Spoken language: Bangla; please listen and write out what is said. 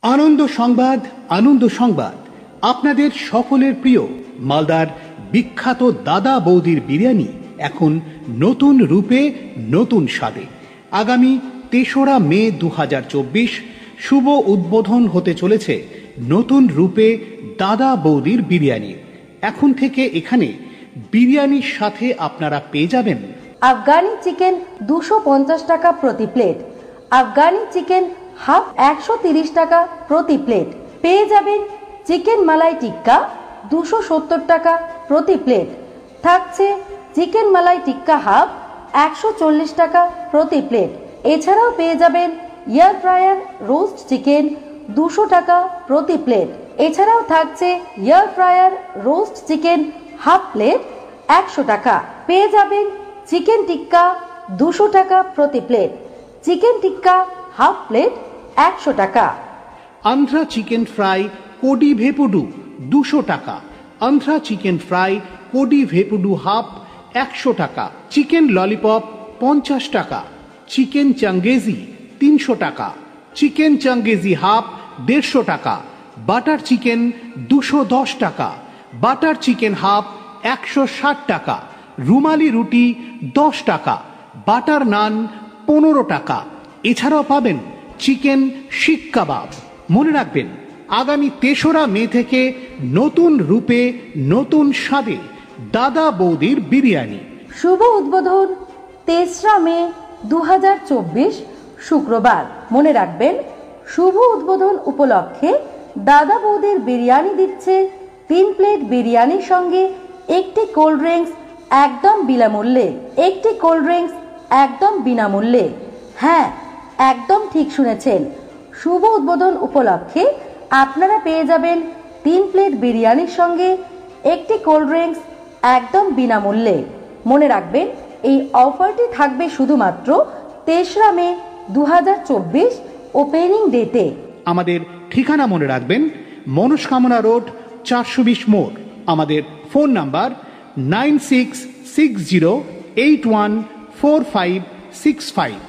আনন্দ সংবাদ, আনন্দ সংবাদ। আপনাদের সকলের প্রিয় মালদার বিখ্যাত দাদা বৌদির বিরিয়ানি এখন নতুন রূপে, নতুন স্বাদে। আগামী ৩রা মে ২০২৪ শুভ উদ্বোধন হতে চলেছে নতুন রূপে দাদা বৌদির বিরিয়ানি। এখন থেকে এখানে বিরিয়ানির সাথে আপনারা পেয়ে যাবেন আফগানি চিকেন 250 টাকা প্রতি প্লেট, আফগানি চিকেন হাফ 130 টাকা প্রতি প্লেট, পেয়ে যাবেন চিকেন মালাই টিক্কা 270 টাকা প্রতি প্লেট, থাকছে চিকেন মালাই টিক্কা হাফ 140 টাকা প্রতি প্লেট। এছাড়াও পেয়ে যাবেন এয়ার ফ্রায়ার রোস্ট চিকেন 200 টাকা প্রতি প্লেট। এছাড়াও থাকছে air fryer roast chicken half plate 100 টাকা। পেয়ে যাবেন চিকেন টিক্কা 200 টাকা প্রতি plate, chicken tikka half plate 100 টাকা। আন্ধ্রা চিকেন ফ্রাই কোডি ভেপুডু 200 টাকা, Andhra chicken fry kodi vepudu half 100 টাকা, চিকেন ললিপপ 50 টাকা, চিকেন চাঙ্গেজি 300 টাকা, চিকেন চাঙ্গেজি হাফ 150 টাকা, বাটার চিকেন 210 টাকা, বাটার চিকেন হাফ 160 টাকা, রুমালি রুটি 10 টাকা, বাটার নান 15 টাকা। এছাড়াও পাবেন চিকেন শিক কাবাব। মনে রাখবেন আগামী ৩রা মে থেকে নতুন রূপে, নতুন স্বাদে দাদা বৌদির বিরিয়ানি। শুভ উদ্বোধন ৩রা মে ২০২৪ শুক্রবার। মনে রাখবেন শুভ উদ্বোধন উপলক্ষে দাদা বৌদির বিরিয়ানি দিচ্ছে 3 প্লেট বিরিয়ানির সঙ্গে একটি কোল্ড ড্রিঙ্কস একদম বিনামূল্যে, একটি কোল্ড ড্রিঙ্কস একদম বিনামূল্যে। হ্যাঁ, একদম ঠিক শুনেছেন, শুভ উদ্বোধন উপলক্ষে আপনারা পেয়ে যাবেন 3 প্লেট বিরিয়ানির সঙ্গে একটি কোল্ড ড্রিঙ্কস একদম বিনামূল্যে। মনে রাখবেন এই অফারটি থাকবে শুধুমাত্র ৩রা মে ২০২৪ ওপেনিং ডেতে। আমাদের ঠিকানা মনে রাখবেন মনস্কামনা রোড ৪২০ মোড়। আমাদের ফোন নাম্বার 9660814565।